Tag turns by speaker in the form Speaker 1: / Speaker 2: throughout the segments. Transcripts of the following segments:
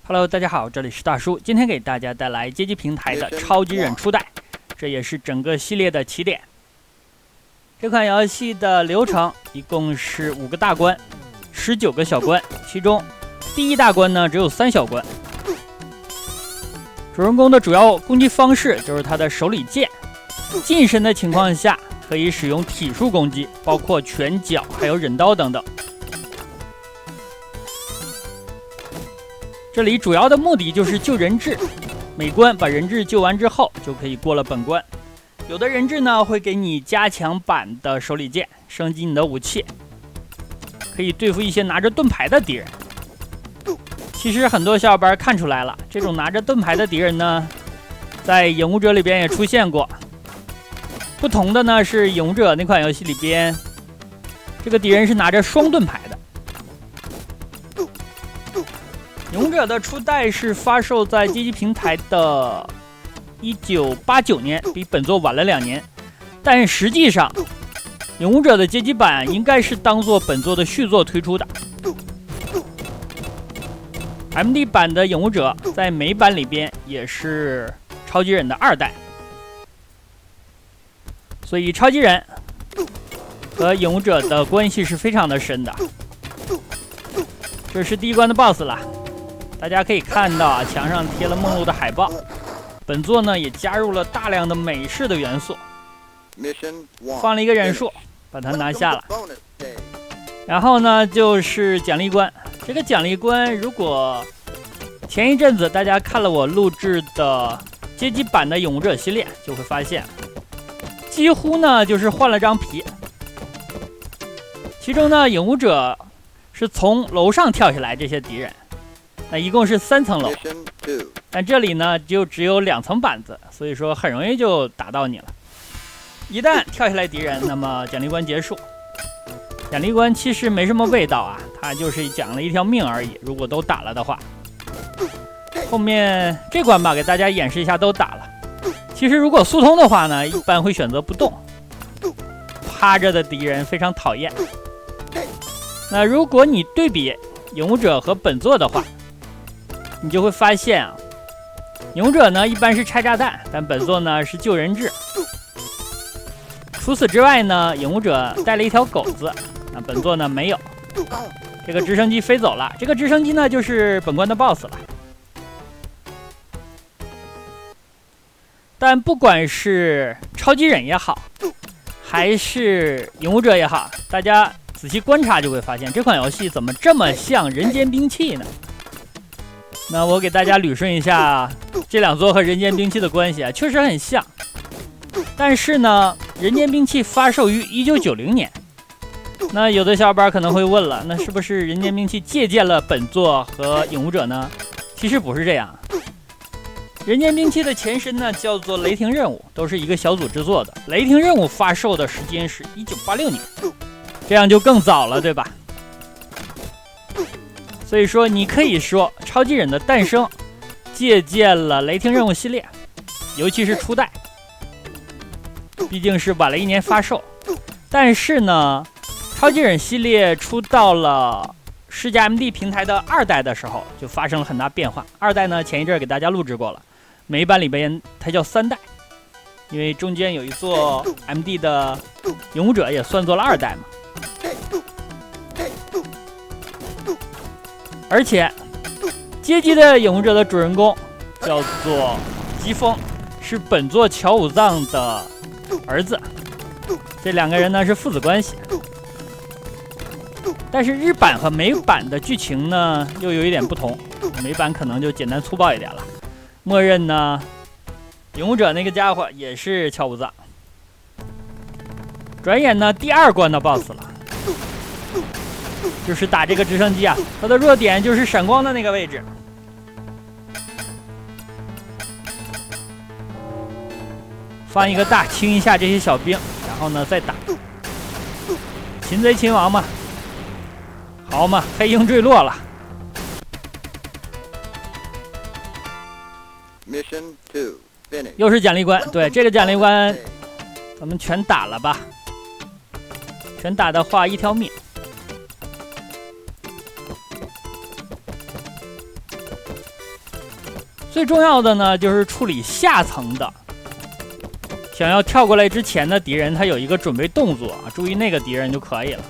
Speaker 1: Hello， 大家好，这里是大叔，今天给大家带来街机平台的超级忍初代，这也是整个系列的起点。这款游戏的流程一共是5个大关，19个小关，其中第一大关呢只有3小关。主人公的主要攻击方式就是他的手里剑，近身的情况下可以使用体术攻击，包括拳脚还有忍刀等等。这里主要的目的就是救人质，每关把人质救完之后就可以过了本关。有的人质呢会给你加强版的手里剑，升级你的武器，可以对付一些拿着盾牌的敌人。其实很多小伙伴看出来了，这种拿着盾牌的敌人呢，在影武者里边也出现过。不同的呢是影武者那款游戏里边，这个敌人是拿着双盾牌的。影武者的初代是发售在街机平台的1989年，比本作晚了2年。但实际上，影武者的街机版应该是当做本作的续作推出的。MD 版的影武者在美版里边也是超级忍的2代，所以超级忍和影武者的关系是非常的深的。这是第一关的 BOSS 了。大家可以看到啊，墙上贴了梦露的海报。本作呢也加入了大量的美式的元素，放了一个忍术，把它拿下了。然后呢就是奖励关，这个奖励关如果前一阵子大家看了我录制的街机版的影武者系列，就会发现几乎呢就是换了张皮。其中呢影武者是从楼上跳下来，这些敌人那一共是3层楼，但这里呢就只有2层板子，所以说很容易就打到你了。一旦跳下来敌人，那么奖励关结束。奖励关其实没什么味道啊，它就是奖了一条命而已，如果都打了的话。后面这关吧给大家演示一下都打了。其实如果速通的话呢，一般会选择不动，趴着的敌人非常讨厌。那如果你对比影武者和本作的话，你就会发现啊，影武者呢一般是拆炸弹，但本作呢是救人质。除此之外呢，影武者带了一条狗子，那本作呢没有。这个直升机飞走了，这个直升机呢就是本关的 BOSS 了。但不管是超级忍也好，还是影武者也好，大家仔细观察就会发现，这款游戏怎么这么像人间兵器呢？那我给大家捋顺一下这2作和人间兵器的关系啊，确实很像。但是呢，人间兵器发售于1990年。那有的小伙伴可能会问了，那是不是人间兵器借鉴了本作和影武者呢？其实不是这样。人间兵器的前身呢叫做雷霆任务，都是一个小组制作的。雷霆任务发售的时间是1986年，这样就更早了，对吧？所以说你可以说超级忍的诞生借鉴了雷霆任务系列，尤其是初代，毕竟是晚了1年发售。但是呢，超级忍系列出到了世嘉 MD 平台的2代的时候就发生了很大变化。2代呢前一阵给大家录制过了，美版里边它叫3代，因为中间有一座 MD 的影武者也算作了2代嘛。而且街机的影武者的主人公叫做疾风，是本作乔武藏的儿子，这2个人呢是父子关系。但是日版和美版的剧情呢又有一点不同，美版可能就简单粗暴一点了，默认呢影武者那个家伙也是乔武藏。转眼呢第2关的 BOSS 了，就是打这个直升机啊，它的弱点就是闪光的那个位置。放一个大清一下这些小兵，然后呢再打。擒贼擒王嘛，好嘛，黑鹰坠落了。又是奖励关，对，这个奖励关咱们全打了吧，全打的话1条命。最重要的呢，就是处理下层的。想要跳过来之前的敌人，他有一个准备动作啊，注意那个敌人就可以了。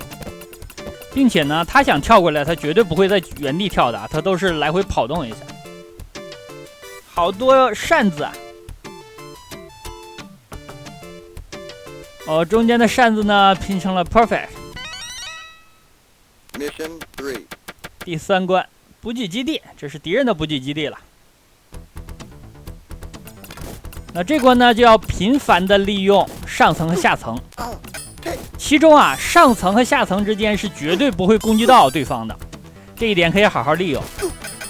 Speaker 1: 并且呢，他想跳过来，他绝对不会在原地跳的，他都是来回跑动一下。好多扇子啊！中间的扇子呢拼成了 perfect。Mission
Speaker 2: 3。
Speaker 1: 第3关，补给基地，这是敌人的补给基地了。那这关呢就要频繁的利用上层和下层，其中啊上层和下层之间是绝对不会攻击到对方的，这一点可以好好利用。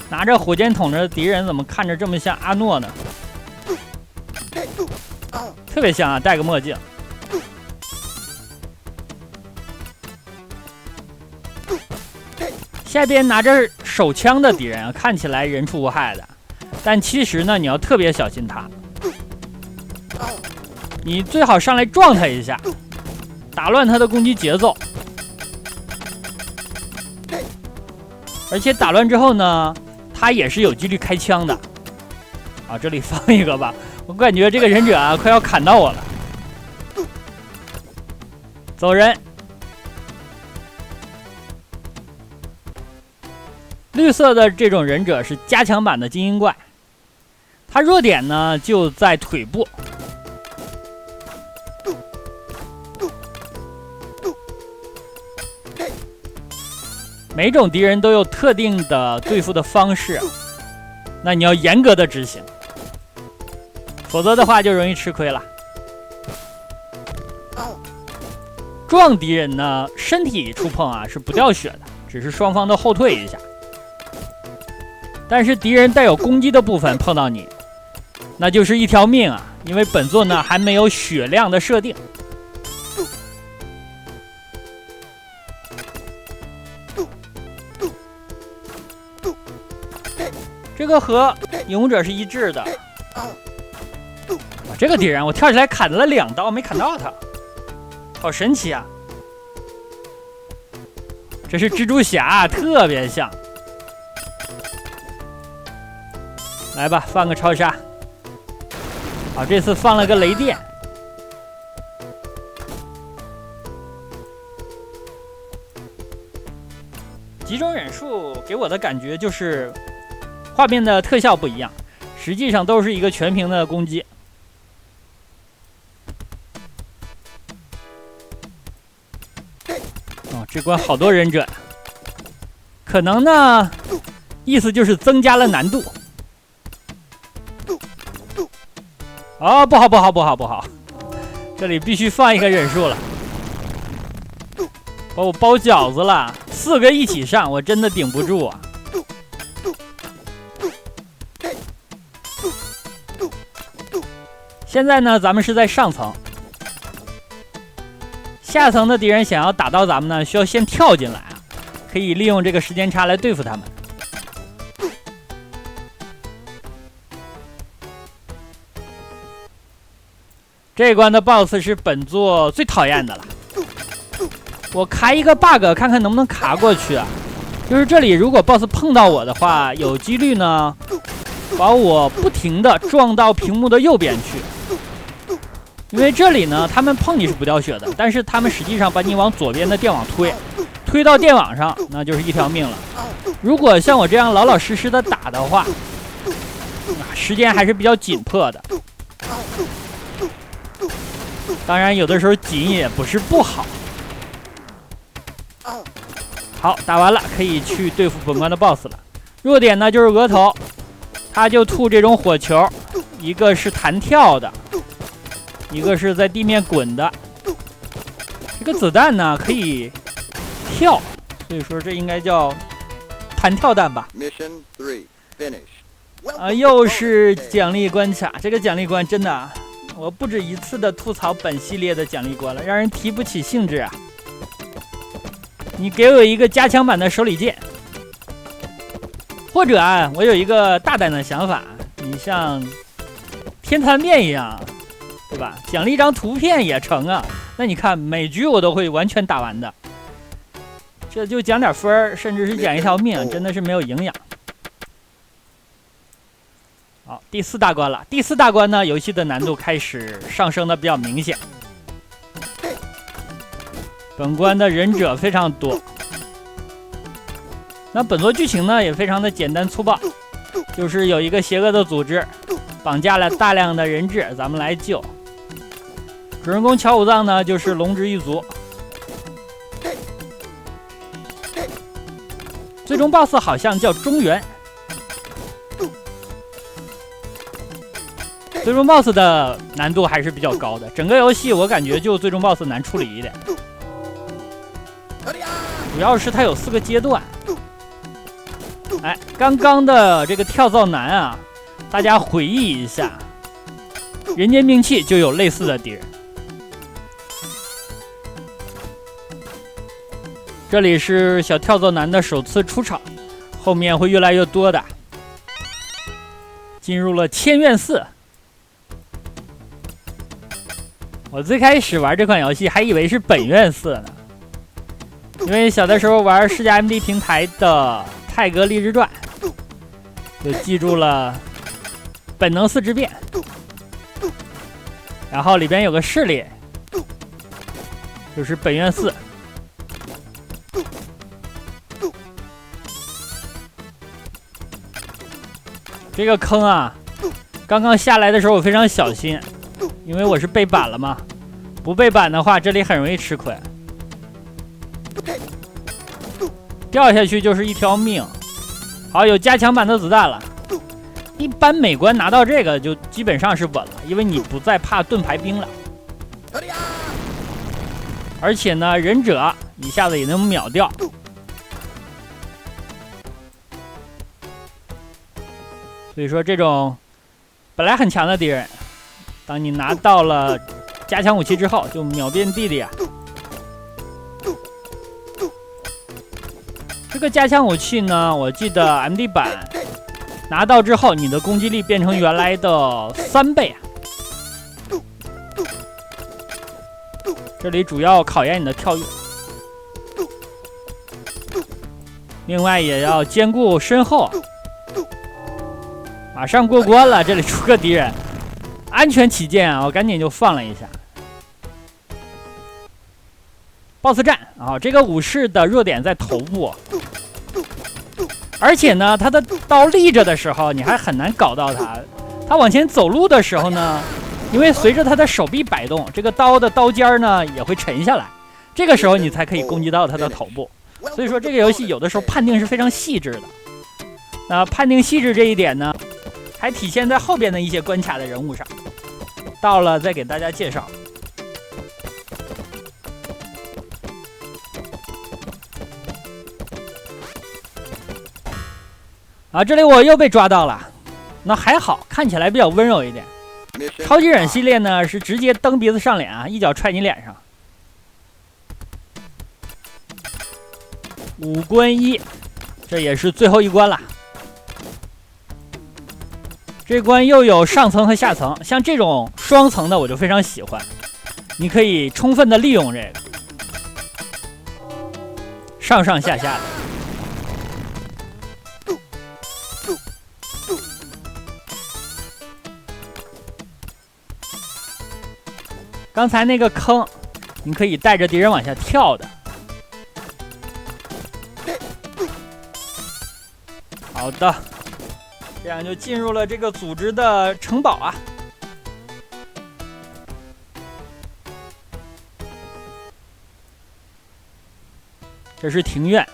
Speaker 1: 拿着火箭筒的敌人怎么看着这么像阿诺呢？特别像啊，戴个墨镜。下边拿着手枪的敌人啊，看起来人畜无害的，但其实呢，你要特别小心他。你最好上来撞他一下，打乱他的攻击节奏。而且打乱之后呢，他也是有几率开枪的。啊，这里放一个吧，我感觉这个忍者啊，快要砍到我了。走人。绿色的这种忍者是加强版的精英怪，它弱点呢就在腿部。每种敌人都有特定的对付的方式，那你要严格的执行，否则的话就容易吃亏了。撞敌人呢，身体触碰啊是不掉血的，只是双方都后退一下。但是敌人带有攻击的部分碰到你，那就是一条命啊！因为本作呢还没有血量的设定。这个和勇者是一致的。这个敌人我跳起来砍了2刀，没砍到他，好神奇啊！这是蜘蛛侠，特别像。来吧，放个超杀。好，这次放了个雷电。几种忍术给我的感觉就是画面的特效不一样，实际上都是一个全屏的攻击。哦，这关好多忍者，可能呢，意思就是增加了难度。哦，不好，这里必须放一个忍术了，把我包饺子了，4个一起上，我真的顶不住啊！现在呢，咱们是在上层，下层的敌人想要打到咱们呢，需要先跳进来啊，可以利用这个时间差来对付他们。这一关的 BOSS 是本作最讨厌的了。我开一个 bug 看看能不能卡过去啊。就是这里如果 BOSS 碰到我的话，有几率呢把我不停的撞到屏幕的右边去。因为这里呢他们碰你是不掉血的，但是他们实际上把你往左边的电网推到电网上，那就是一条命了。如果像我这样老老实实的打的话，时间还是比较紧迫的。当然有的时候紧也不是不好。好，打完了可以去对付本关的 BOSS 了。弱点呢就是额头，他就吐这种火球，一个是弹跳的，一个是在地面滚的。这个子弹呢可以跳，所以说这应该叫弹跳弹吧。又是奖励关卡，这个奖励关真的我不止一次的吐槽本系列的奖励关了，让人提不起兴致啊！你给我一个加强版的手里剑，或者啊，我有一个大胆的想法，你像天蚕面一样，对吧？奖励一张图片也成啊。那你看每局我都会完全打完的，这就奖点分，甚至是奖一条命，真的是没有营养。第4大关了。第4大关呢，游戏的难度开始上升的比较明显。本关的忍者非常多。那本作剧情呢也非常的简单粗暴，就是有一个邪恶的组织绑架了大量的人质，咱们来救。主人公乔武藏呢就是龙之一族。最终 BOSS 好像叫中原。最终 BOSS 的难度还是比较高的，整个游戏我感觉就最终 BOSS 难处理一点。主要是它有4个阶段。哎，刚刚的这个跳蚤男啊，大家回忆一下，人间兵器就有类似的敌人。这里是小跳蚤男的首次出场，后面会越来越多的。进入了千院寺。我最开始玩这款游戏还以为是本院寺呢，因为小的时候玩世嘉 MD 平台的《泰格励志传》，就记住了本能寺之变，然后里边有个势力，就是本院寺。这个坑啊，刚刚下来的时候我非常小心，因为我是背板了嘛，不背板的话这里很容易吃亏，掉下去就是一条命。好，有加强版的子弹了。一般每关拿到这个就基本上是稳了，因为你不再怕盾牌兵了。而且呢，忍者一下子也能秒掉。所以说，这种本来很强的敌人，当你拿到了加强武器之后，就秒变弟弟啊！这个加强武器呢，我记得 MD 版拿到之后，你的攻击力变成原来的3倍啊！这里主要考验你的跳跃，另外也要兼顾身后。马上过关了，这里出个敌人，安全起见啊，我赶紧就放了一下。BOSS 战啊，这个武士的弱点在头部，而且呢，他的刀立着的时候，你还很难搞到他。他往前走路的时候呢，因为随着他的手臂摆动，这个刀的刀尖呢也会沉下来，这个时候你才可以攻击到他的头部。所以说，这个游戏有的时候判定是非常细致的。那判定细致这一点呢，还体现在后边的一些关卡的人物上，到了再给大家介绍。啊，这里我又被抓到了，那还好，看起来比较温柔一点。超级忍系列呢是直接蹬鼻子上脸啊，一脚踹你脸上。5关1，这也是最后一关了。这关又有上层和下层，像这种双层的我就非常喜欢，你可以充分的利用这个上上下下的。刚才那个坑，你可以带着敌人往下跳的。好的。这样就进入了这个组织的城堡啊！这是庭院。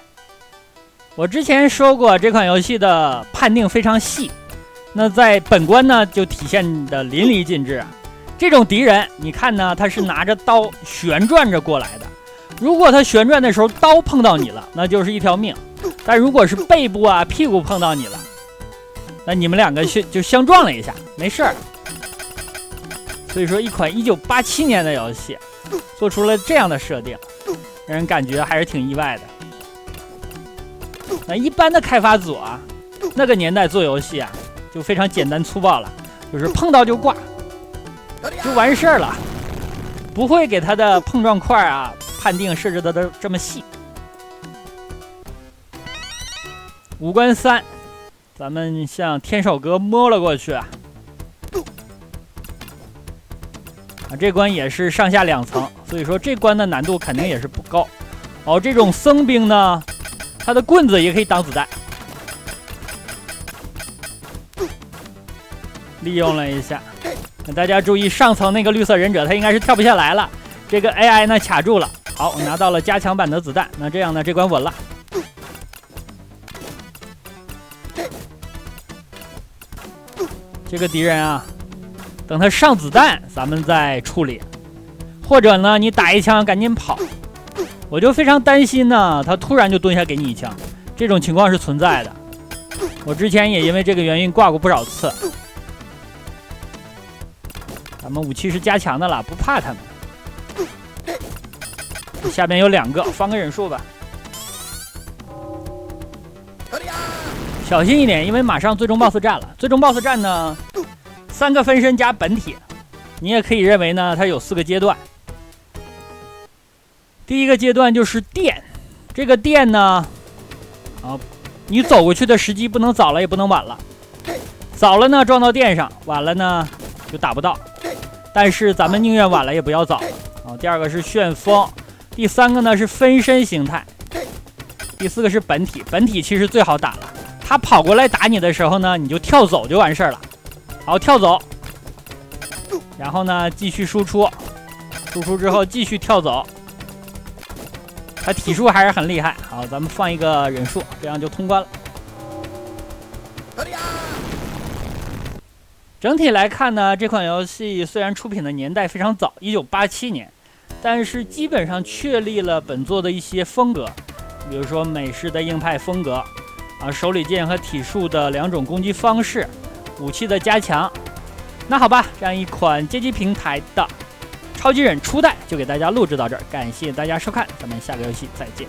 Speaker 1: 我之前说过，这款游戏的判定非常细，那在本关呢就体现的淋漓尽致啊！这种敌人，你看呢，他是拿着刀旋转着过来的。如果他旋转的时候刀碰到你了，那就是一条命；但如果是背部啊、屁股碰到你了，那你们两个就相撞了一下，没事儿。所以说，一款1987年的游戏做出了这样的设定，让人感觉还是挺意外的。那一般的开发组啊，那个年代做游戏啊，就非常简单粗暴了，就是碰到就挂，就完事儿了，不会给它的碰撞块啊判定设置的这么细。5关3。咱们向天守阁摸了过去啊，啊，这关也是上下2层，所以说这关的难度肯定也是不高。哦，这种僧兵呢，他的棍子也可以当子弹，利用了一下。大家注意，上层那个绿色忍者他应该是跳不下来了，这个 AI 呢卡住了。好，我拿到了加强版的子弹，那这样呢这关稳了。这个敌人啊，等他上子弹咱们再处理，或者呢你打一枪赶紧跑。我就非常担心呢他突然就蹲下给你一枪，这种情况是存在的。我之前也因为这个原因挂过不少次。咱们武器是加强的了，不怕他们。下边有2个，放个忍术吧。小心一点，因为马上最终 BOSS 战了。最终 BOSS 战呢，3个分身加本体，你也可以认为呢它有4个阶段。第一个阶段就是电，这个电呢，你走过去的时机不能早了也不能晚了，早了呢撞到电上，晚了呢就打不到。但是咱们宁愿晚了也不要早了。第2个是旋风，第3个呢是分身形态，第4个是本体。本体其实最好打了，他跑过来打你的时候呢，你就跳走就完事儿了。好，跳走，然后呢继续输出，输出之后继续跳走。他体术还是很厉害。好，咱们放一个忍术，这样就通关了。整体来看呢，这款游戏虽然出品的年代非常早，1987年，但是基本上确立了本作的一些风格，比如说美式的硬派风格，手里剑和体术的2种攻击方式，武器的加强。那好吧，这样一款街机平台的超级忍初代就给大家录制到这儿，感谢大家收看，咱们下个游戏再见。